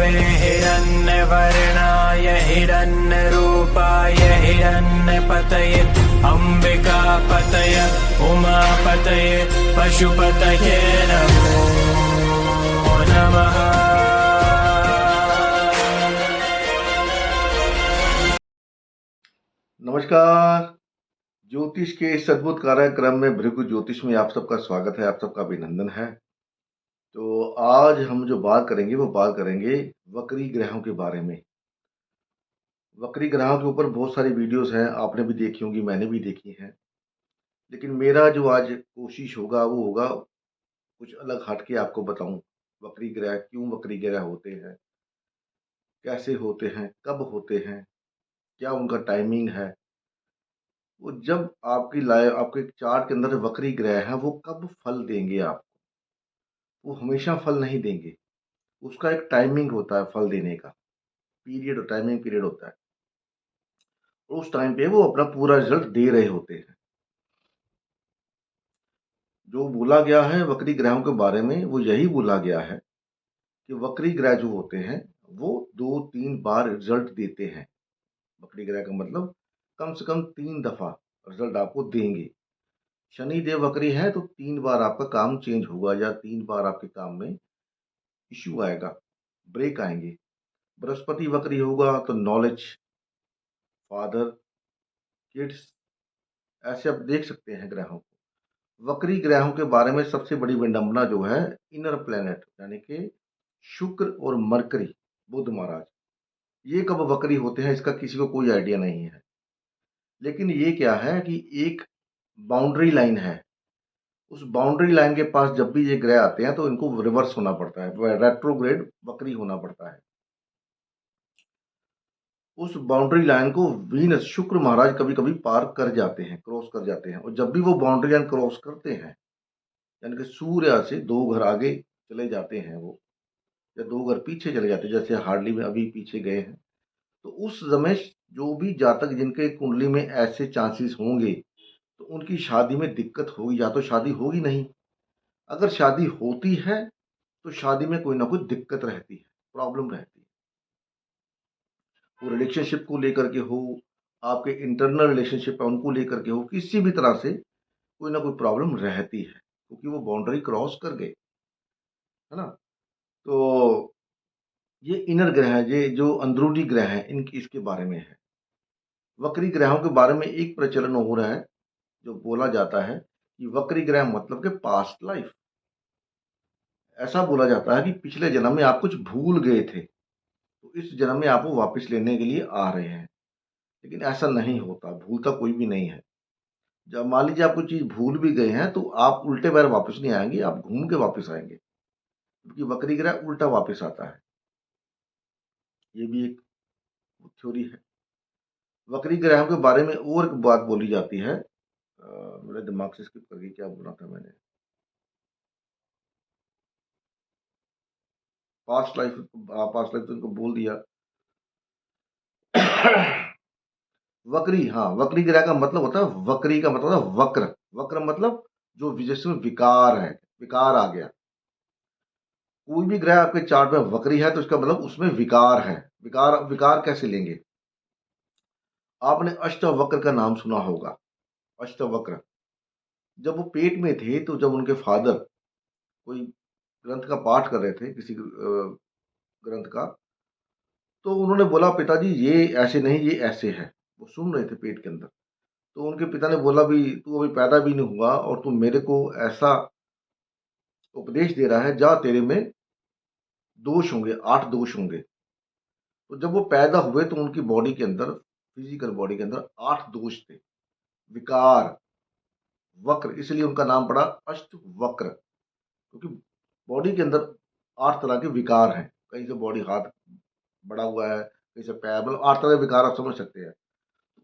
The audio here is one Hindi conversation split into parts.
विष्णवे हिरण्यवर्णाय हिरण्यरूपाय हिरण्यपतये अम्बिकापतये उमापतये पशुपतये नमो नमः। नमस्कार। ज्योतिष के इस अद्भुत कार्यक्रम में भृगु ज्योतिष में आप सबका स्वागत है, आप सबका अभिनंदन है। तो आज हम जो बात करेंगे वो बात करेंगे वक्री ग्रहों के बारे में। वक्री ग्रहों के ऊपर बहुत सारी वीडियोस हैं, आपने भी देखी होंगी, मैंने भी देखी हैं। लेकिन मेरा जो आज कोशिश होगा वो होगा कुछ अलग हट के आपको बताऊं वक्री ग्रह क्यों वक्री ग्रह होते हैं, कैसे होते हैं, कब होते हैं, क्या उनका टाइमिंग है। वो जब आपकी लाइफ आपके चार्ट के अंदर वक्री ग्रह हैं वो कब फल देंगे आपको, वो हमेशा फल नहीं देंगे। उसका एक टाइमिंग होता है फल देने का, पीरियड टाइमिंग पीरियड होता है। उस टाइम पे वो अपना पूरा रिजल्ट दे रहे होते हैं। जो बोला गया है वक्री ग्रहों के बारे में वो यही बोला गया है कि वक्री ग्रह जो होते हैं वो 2-3 बार रिजल्ट देते हैं। वक्री ग्रह का मतलब कम से कम 3 दफा रिजल्ट आपको देंगे। शनि देव वक्री है तो 3 बार आपका काम चेंज होगा या 3 बार आपके काम में इश्यू आएगा, ब्रेक आएंगे। बृहस्पति वक्री होगा तो नॉलेज, फादर, किड्स, ऐसे आप देख सकते हैं ग्रहों को। वक्री ग्रहों के बारे में सबसे बड़ी विडंबना जो है इनर प्लेनेट यानी कि शुक्र और मरकरी, बुध महाराज, ये कब वक्री होते हैं इसका किसी को कोई आइडिया नहीं है। लेकिन ये क्या है कि एक बाउंड्री लाइन है, उस बाउंड्री लाइन के पास जब भी ये ग्रह आते हैं तो इनको रिवर्स होना पड़ता है, रेट्रोग्रेड वक्री होना पड़ता है। उस बाउंड्री लाइन को वीनस शुक्र महाराज कभी कभी पार कर जाते हैं, क्रॉस कर जाते हैं। और जब भी वो बाउंड्री लाइन क्रॉस करते हैं यानी कि सूर्य से 2 घर आगे चले जाते हैं वो, या 2 घर पीछे चले जाते हैं, जैसे हार्डली में अभी पीछे गए हैं, तो उस समय जो भी जातक जिनके कुंडली में ऐसे चांसेस होंगे तो उनकी शादी में दिक्कत होगी, या तो शादी होगी नहीं। अगर शादी होती है तो शादी में कोई ना कोई दिक्कत रहती है, प्रॉब्लम रहती है। वो रिलेशनशिप को लेकर के हो, आपके इंटरनल रिलेशनशिप है उनको लेकर के हो, किसी भी तरह से कोई ना कोई प्रॉब्लम रहती है क्योंकि वो बाउंड्री क्रॉस कर गए, है ना। तो ये इनर ग्रह है, ये जो अंदरूनी ग्रह है, इन इसके बारे में है। वक्री ग्रहों के बारे में एक प्रचलन हो रहा है, जो बोला जाता है कि वक्री ग्रह मतलब के पास्ट लाइफ। ऐसा बोला जाता है कि पिछले जन्म में आप कुछ भूल गए थे तो इस जन्म में आपको वापस लेने के लिए आ रहे हैं। लेकिन ऐसा नहीं होता, भूलता कोई भी नहीं है। जब मान लीजिए आप कोई चीज भूल भी गए हैं तो आप उल्टे पैर वापस नहीं आएंगे, आप घूम के वापस आएंगे, क्योंकि वक्री ग्रह उल्टा वापस आता है। ये भी एक थ्योरी है। वक्री ग्रहों के बारे में और एक बात बोली जाती है, मेरे दिमाग से स्किप कर गई, क्या बोला था मैंने। पास्ट लाइफ, पास्ट लाइफ तो इनको बोल दिया। वक्री, हाँ, वक्री ग्रह का मतलब होता है, वक्री का मतलब होता है वक्र। वक्र मतलब जो जिसमें विकार है, विकार आ गया। कोई भी ग्रह आपके चार्ट में वक्री है तो इसका मतलब उसमें विकार है। विकार विकार कैसे लेंगे? आपने अष्टवक्र का नाम सुना होगा। अष्टवक्र जब वो पेट में थे तो जब उनके फादर कोई ग्रंथ का पाठ कर रहे थे, किसी ग्रंथ का, तो उन्होंने बोला पिताजी ये ऐसे नहीं, ये ऐसे है। वो सुन रहे थे पेट के अंदर। तो उनके पिता ने बोला भी तू अभी पैदा भी नहीं हुआ और तू मेरे को ऐसा उपदेश दे रहा है, जा तेरे में दोष होंगे, 8 दोष होंगे। तो जब वो पैदा हुए तो उनकी बॉडी के अंदर, फिजिकल बॉडी के अंदर 8 दोष थे, विकार, वक्र, इसलिए उनका नाम पड़ा अष्ट वक्र। क्योंकि बॉडी के अंदर 8 तरह के विकार हैं। कहीं से बॉडी हाथ बड़ा हुआ है, कहीं से पैर, मतलब 8 तरह के विकार आप समझ सकते हैं।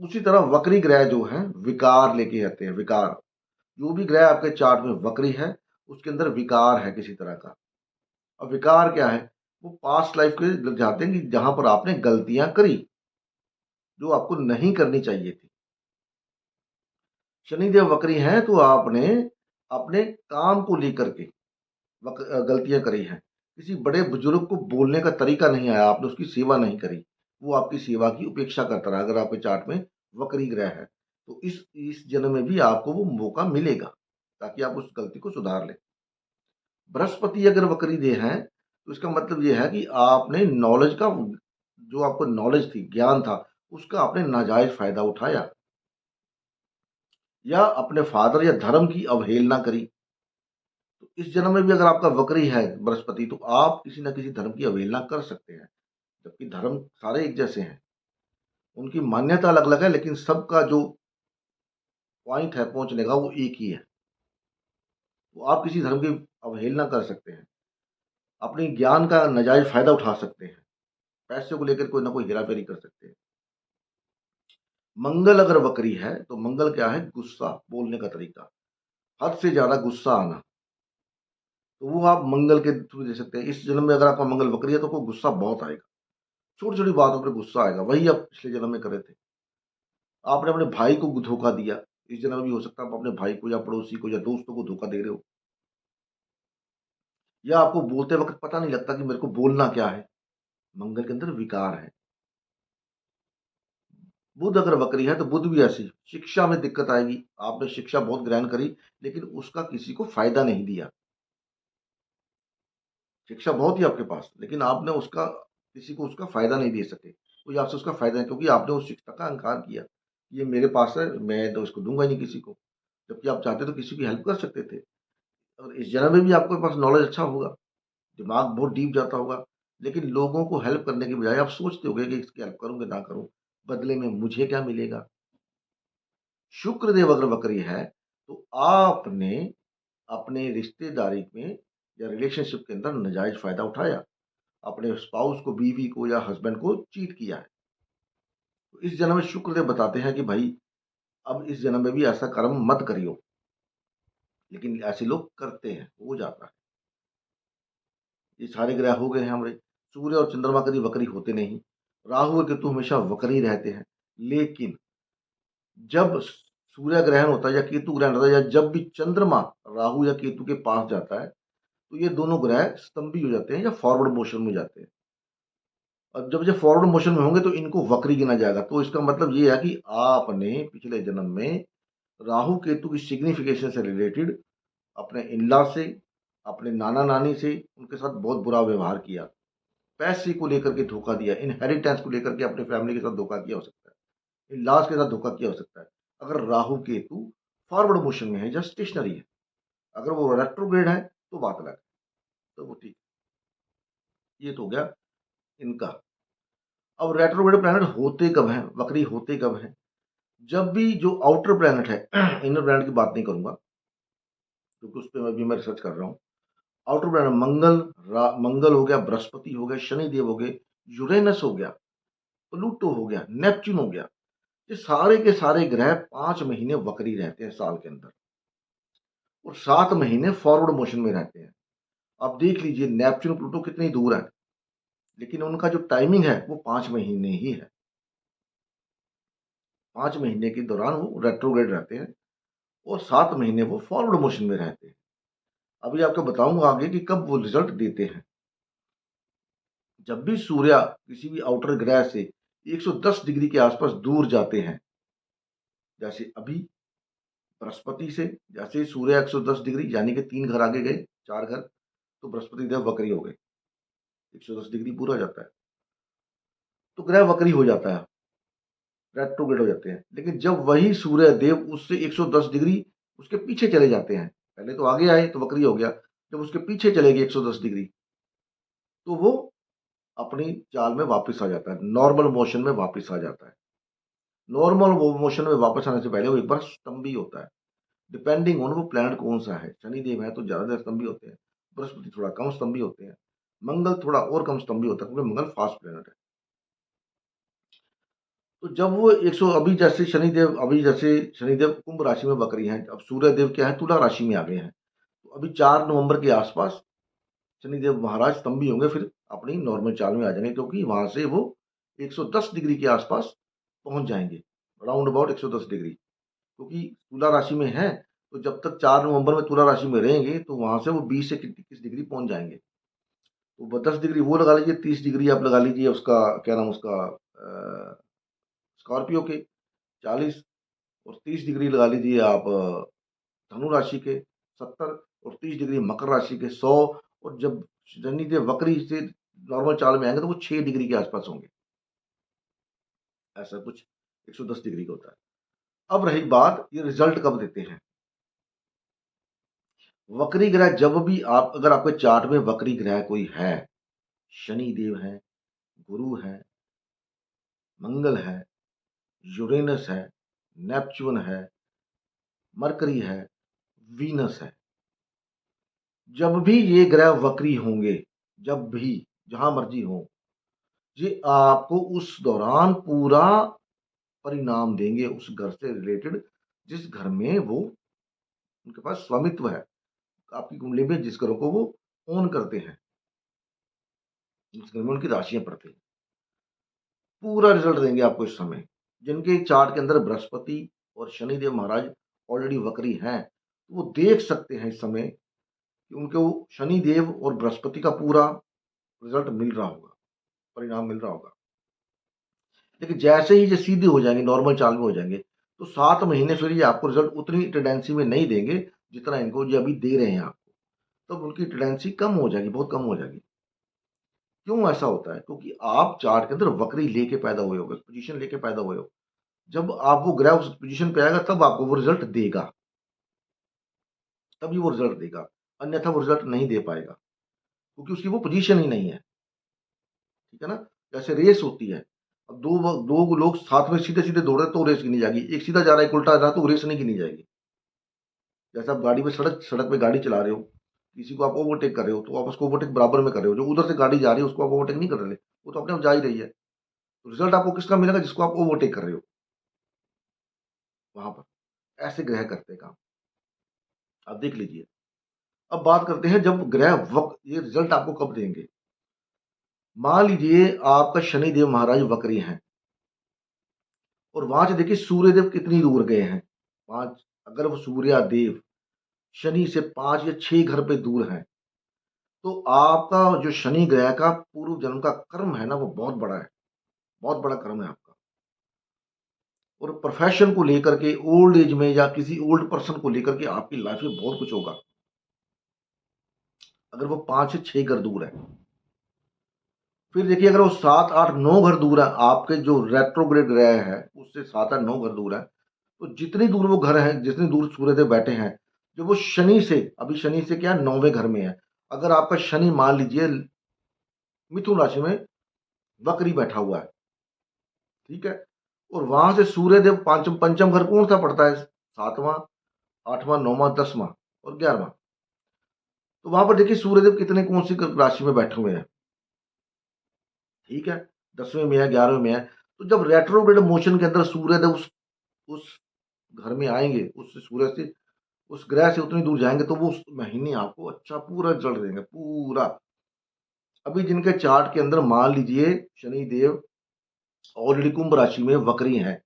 उसी तरह वक्री ग्रह जो है विकार लेके आते हैं, विकार। जो भी ग्रह आपके चार्ट में वक्री है उसके अंदर विकार है किसी तरह का। अब विकार क्या है? वो पास्ट लाइफ के लग जाते हैं कि जहां पर आपने गलतियां करी जो आपको नहीं करनी चाहिए थी। शनिदेव वक्री हैं तो आपने अपने काम को लेकर के गलतियां करी हैं। किसी बड़े बुजुर्ग को बोलने का तरीका नहीं आया, आपने उसकी सेवा नहीं करी, वो आपकी सेवा की उपेक्षा करता रहा, अगर आपके चार्ट में वक्री ग्रह है, तो इस जन्म में भी आपको वो मौका मिलेगा, ताकि आप उस गलती को सुधार लें। बृहस्पति अगर वक्री देह है, तो इसका मतलब ये है कि आपने नॉलेज का, जो आपको नॉलेज थी, ज्ञान था, उसका आपने नाजायज़ फ़ायदा उठाया, या अपने फादर या धर्म की अवहेलना करी। तो इस जन्म में भी अगर आपका वक्री है बृहस्पति, तो आप किसी न किसी धर्म की अवहेलना कर सकते हैं, जबकि धर्म सारे एक जैसे हैं। उनकी मान्यता अलग-अलग है, लेकिन सबका जो पॉइंट है पहुँचने का, वो एक ही है। तो आप किसी धर्म की अवहेलना कर सकते हैं, अपने ज्ञान का नाजायज़ फ़ायदा उठा सकते हैं, पैसे को लेकर कोई ना कोई हेरा-फेरी कर सकते हैं। मंगल अगर वक्री है, तो मंगल क्या है? गुस्सा, बोलने का तरीका, हद से ज़्यादा गुस्सा आना। तो वो आप मंगल के थ्रू दे सकते हैं। इस जन्म में अगर आपका मंगल वक्री है, तो आपको गुस्सा बहुत आएगा। छोटी-छोटी बातों पे गुस्सा आएगा, वही आप पिछले जन्म में कर रहे थे। आपने अपने भाई को धोखा दिया, इस जन्म में भी हो सकता है आप अपने भाई को या पड़ोसी को या दोस्तों को धोखा दे रहे हो, या आपको बोलते वक़्त पता नहीं लगता कि मेरे को बोलना क्या है। मंगल के अंदर विकार है। बुध अगर वक्री है, तो बुध भी ऐसी, शिक्षा में दिक्कत आएगी। आपने शिक्षा बहुत ग्रहण करी, लेकिन उसका किसी को फ़ायदा नहीं दिया। शिक्षा बहुत ही आपके पास, लेकिन आपने उसका, किसी को उसका फ़ायदा नहीं दे सके। कोई आपसे उसका फ़ायदा नहीं, क्योंकि आपने उस शिक्षा का इनकार किया। ये मेरे पास है, मैं तो इसको दूँगा ही नहीं किसी को। जबकि आप चाहते तो किसी की हेल्प कर सकते थे। और इस जन्म में भी आपके पास नॉलेज अच्छा होगा, दिमाग बहुत डीप जाता होगा, लेकिन लोगों को हेल्प करने की बजाय आप सोचते होंगे कि इसकी हेल्प करूँ कि ना करूँ, बदले में मुझे क्या मिलेगा? शुक्रदेव अगर वक्री है, तो आपने अपने रिश्तेदारी में या रिलेशनशिप के अंदर नाजायज़ फ़ायदा उठाया। अपने स्पाउस को, बीवी को या हस्बैंड को चीट किया है। तो इस जन्म में शुक्रदेव बताते हैं कि भाई, अब इस जन्म में भी ऐसा कर्म मत करियो। लेकिन ऐसे लोग करते हैं, हो जाता है। ये सारे ग्रह हो गए हैं हमारे। सूर्य और चंद्रमा कभी वक्री होते नहीं। राहु और केतु हमेशा वक्री रहते हैं। लेकिन जब सूर्य ग्रहण होता है या केतु ग्रहण होता है, या जब भी चंद्रमा राहु या केतु के पास जाता है, तो ये दोनों ग्रह स्तंभी हो जाते हैं या फॉरवर्ड मोशन में जाते हैं। और जब ये फॉरवर्ड मोशन में होंगे, तो इनको वक्री गिना जाएगा। तो इसका मतलब ये है कि आपने पिछले जन्म में राहु केतु की सिग्निफिकेशन से रिलेटेड अपने इन-लॉ से, अपने नाना-नानी से, उनके साथ बहुत बुरा व्यवहार किया। पैसे को लेकर के धोखा दिया, इनहेरिटेंस को लेकर के अपने फैमिली के साथ धोखा किया हो सकता है, इन-लॉज़ के साथ धोखा किया हो सकता है। अगर राहु केतु फॉरवर्ड मोशन में है या स्टेशनरी है, अगर वो रेट्रोग्रेड है, तो बात अलग है, तो वो ठीक है। ये तो हो गया इनका। अब रेट्रोग्रेड प्लैनेट होते कब हैं, वक्री होते कब हैं? जब भी जो आउटर प्लैनेट है, इनर प्लैनेट की बात नहीं करूँगा, क्योंकि उस पे अभी मैं रिसर्च कर रहा हूँ। आउटर प्लैनेट मंगल हो गया, बृहस्पति हो गया, शनिदेव हो गए, यूरेनस हो गया, प्लूटो हो गया, नेपच्यून हो गया। ये सारे के सारे ग्रह 5 महीने वक्री रहते हैं साल के अंदर, और 7 महीने फॉरवर्ड मोशन में रहते हैं। अब देख लीजिए नेपच्यून, प्लूटो कितनी दूर है, लेकिन उनका जो टाइमिंग है वो 5 महीने ही है। 5 महीने के दौरान वो रेट्रोग्रेड रहते हैं, और 7 महीने वो फॉरवर्ड मोशन में रहते हैं। अभी आपको बताऊँगा आगे कि कब वो रिज़ल्ट देते हैं। जब भी सूर्य किसी भी आउटर ग्रह से 110 डिग्री के आसपास दूर जाते हैं, जैसे अभी बृहस्पति से, जैसे ही सूर्य 110 डिग्री यानी कि 3 घर आगे गए, 4 घर, तो बृहस्पति देव वक्री हो गए, 110 डिग्री पूरा हो जाता है। तो ग्रह वक्री हो जाता है, रेट्रोग्रेड हो जाते हैं। लेकिन जब वही सूर्य देव उससे 110 डिग्री उसके पीछे चले जाते हैं, पहले तो आगे आए तो वक्री हो गया, जब उसके पीछे चले गए 110 डिग्री, तो वो अपनी चाल में वापस आ जाता है, नॉर्मल मोशन में वापस आ जाता है। नॉर्मल वो मोशन में वापस आने से पहले वो एक बार स्तंभी होता है, डिपेंडिंग ऑन वो प्लैनेट कौन-सा है। शनिदेव है तो ज़्यादा देर स्तंभी होते हैं, बृहस्पति थोड़ा कम स्तंभी होते हैं, मंगल थोड़ा और कम स्तंभी होता है, क्योंकि मंगल फास्ट प्लैनेट है। तो जब वो 100, अभी जैसे शनिदेव कुंभ राशि में वक्री हैं, अब सूर्यदेव क्या है, तुला राशि में आ गए हैं। तो अभी 4 नवंबर के आसपास शनिदेव महाराज स्तंभी होंगे, फिर अपनी नॉर्मल चाल में आ जाएँगे, क्योंकि वहाँ से वो 110 डिग्री के आसपास पहुँच जाएँगे, राउंड अबाउट 110 डिग्री। क्योंकि तुला राशि में हैं, तो जब तक 4 नवंबर में तुला राशि में रहेंगे, तो वहाँ से वो 20 से 21 डिग्री पहुँच जाएँगे। तो 10 डिग्री वो लगा लीजिए, 30 डिग्री आप लगा लीजिए उसका क्या नाम उसका स्कॉर्पियो के 40, और 30 डिग्री लगा लीजिए आप धनु राशि के 70, और 30 डिग्री मकर राशि के 100। और जब शनिदेव वक्री से नॉर्मल चाल में आएंगे तो वो 6 डिग्री के आसपास होंगे, ऐसा कुछ 110 डिग्री का होता है। अब रही बात ये रिजल्ट कब देते हैं। वक्री ग्रह जब भी आप, अगर आपके चार्ट में वक्री ग्रह कोई है, शनि देव है, गुरु है, मंगल है, यूरेनस है, नेपच्यून है, मरकरी है, वीनस है, जब भी ये ग्रह वक्री होंगे, जब भी जहां मर्जी हो, ये आपको उस दौरान पूरा परिणाम देंगे उस घर से रिलेटेड जिस घर में वो उनके पास स्वामित्व है। आपकी कुंडली में जिस घरों को वो ओन करते हैं, जिस घर में उनकी राशियां पड़ती हैं, पूरा रिजल्ट देंगे आपको इस समय। जिनके चार्ट के अंदर बृहस्पति और शनिदेव महाराज ऑलरेडी वक्री हैं, तो वो देख सकते हैं इस समय कि उनको शनिदेव और बृहस्पति का पूरा रिजल्ट मिल रहा होगा, परिणाम मिल रहा होगा। लेकिन जैसे ही ये सीधे हो जाएंगे, नॉर्मल चाल में हो जाएंगे, तो 7 महीने फिर ये आपको रिजल्ट उतनी टेंडेंसी में नहीं देंगे जितना इनको ये अभी दे रहे हैं आपको। तब उनकी टेंडेंसी कम हो जाएगी, बहुत कम हो जाएगी। क्यों ऐसा होता है? क्योंकि आप चार्ट के अंदर वक्री लेके पैदा हुए होगे, पोजीशन लेके पैदा हुए हो। जब आप वो ग्रह उस पोजीशन पे आएगा तब आपको वो रिजल्ट देगा, तभी वो रिजल्ट देगा, अन्यथा वो रिजल्ट नहीं दे पाएगा, क्योंकि उसकी वो पोजीशन ही नहीं है। ठीक है ना? जैसे रेस होती है, अब दो लोग साथ में सीधे सीधे दौड़ रहे तो रेस गिनी जाएगी, एक सीधा जा रहा है, एक उल्टा जा रहा है तो रेस नहीं गिनी जाएगी। जैसे आप गाड़ी में सड़क पे गाड़ी चला रहे हो, किसी को आप ओवरटेक कर रहे हो, तो आप उसको ओवरटेक बराबर में कर रहे हो, जो उधर से गाड़ी जा रही है उसको आप ओवरटेक नहीं कर रहे, वो तो अपने आप जा ही रही है। तो रिजल्ट आपको किसका मिलेगा? जिसको आप ओवरटेक कर रहे हो वहां पर। ऐसे ग्रह करते हैं काम, आप देख लीजिए। अब बात करते हैं जब ग्रह वक्त, ये रिजल्ट आपको कब देंगे। मान लीजिए आपका शनिदेव महाराज वक्री हैं, और वहां से देखिए सूर्यदेव कितनी दूर गए हैं, पांच, अगर वो सूर्यदेव शनि से 5 या 6 घर पे दूर हैं, तो आपका जो शनि ग्रह का पूर्व जन्म का कर्म है ना, वो बहुत बड़ा है, बहुत बड़ा कर्म है आपका। और प्रोफेशन को लेकर के ओल्ड एज में या किसी ओल्ड पर्सन को लेकर के आपकी लाइफ में बहुत कुछ होगा, अगर वो 5 से 6 घर दूर है। फिर देखिए अगर वो 7, 8, 9 घर दूर है, आपके जो रेट्रोग्रेड ग्रह है उससे 7 या 9 घर दूर है, तो जितनी दूर वो घर है, जितनी दूर सूर्यदेव बैठे हैं, जो वो शनि से, अभी शनि से क्या 9वें घर में है, अगर आपका शनि मान लीजिए मिथुन राशि में वक्री बैठा हुआ है, ठीक है, और वहां से सूर्यदेव पंचम पंचम घर कौन सा पड़ता है? 7वां, 8वां, 9वां, 10वां और 11वां। तो वहां पर देखिए सूर्यदेव कितने, कौन सी राशि में बैठे हुए हैं, ठीक है, 10वें में है, 11वें में है। तो जब रेट्रोग्रेड मोशन के अंदर सूर्यदेव उस घर में आएंगे, उस सूर्य से, उस ग्रह से उतनी दूर जाएंगे, तो वो उस महीने आपको अच्छा पूरा रिजल्ट देंगे, पूरा। अभी जिनके चार्ट के अंदर मान लीजिए शनि देव ऑलरेडी कुंभ राशि में वक्री हैं,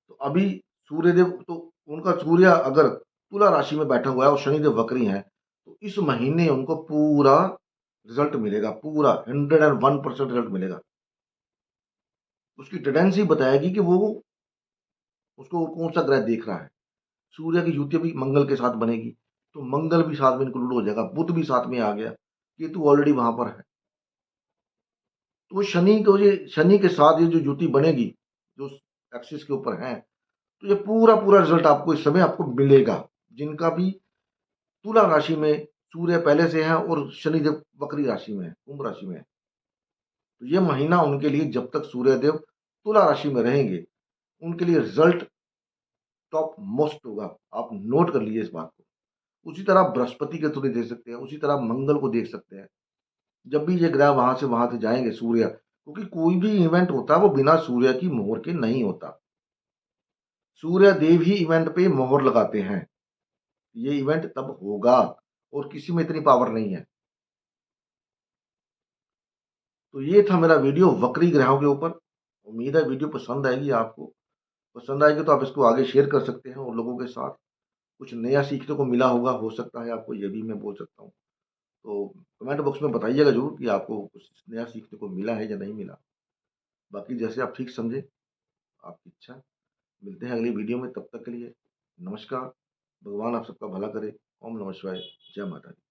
तो अभी सूर्यदेव तो, उनका सूर्य अगर तुला राशि में बैठा हुआ है और शनिदेव वक्री हैं, तो इस महीने उनको पूरा रिजल्ट मिलेगा, पूरा 101% रिजल्ट मिलेगा। उसकी टेंडेंसी बताएगी कि वो उसको कौन सा ग्रह देख रहा है। सूर्य की युति भी मंगल के साथ बनेगी, तो मंगल भी साथ में इंक्लूड हो जाएगा, बुध भी साथ में आ गया, केतु ऑलरेडी वहां पर है। तो शनि को, ये शनि के साथ ये जो युति बनेगी, जो एक्सिस के ऊपर है, तो ये पूरा पूरा रिजल्ट आपको इस समय आपको मिलेगा। जिनका भी तुला राशि में सूर्य पहले से है और शनिदेव वक्री राशि में है, कुंभ राशि में है, तो ये महीना उनके लिए, जब तक सूर्यदेव तुला राशि में रहेंगे, उनके लिए रिजल्ट टॉप मोस्ट होगा। आप नोट कर लीजिए इस बात को। उसी तरह बृहस्पति के थ्रू देख सकते हैं, उसी तरह मंगल को देख सकते हैं। जब भी ये ग्रह वहां से जाएंगे सूर्य, क्योंकि कोई भी इवेंट होता है वो बिना सूर्य की मोहर के नहीं होता, सूर्य देव ही इवेंट पे मोहर लगाते हैं। ये इवेंट तब होगा, और किसी में इतनी पावर नहीं है। तो ये था मेरा वीडियो वक्री ग्रहों के ऊपर। उम्मीद है वीडियो पसंद आएगी आपको। पसंद आएगी तो आप इसको आगे शेयर कर सकते हैं और लोगों के साथ। कुछ नया सीखने को मिला होगा, हो सकता है आपको, ये भी मैं बोल सकता हूँ। तो कमेंट बॉक्स में बताइएगा ज़रूर कि आपको कुछ नया सीखने को मिला है या नहीं मिला। बाकी जैसे आप ठीक समझे, आपकी इच्छा। मिलते हैं अगली वीडियो में, तब तक के लिए नमस्कार। भगवान आप सबका भला करे। ओम नमः शिवाय। जय माता दी।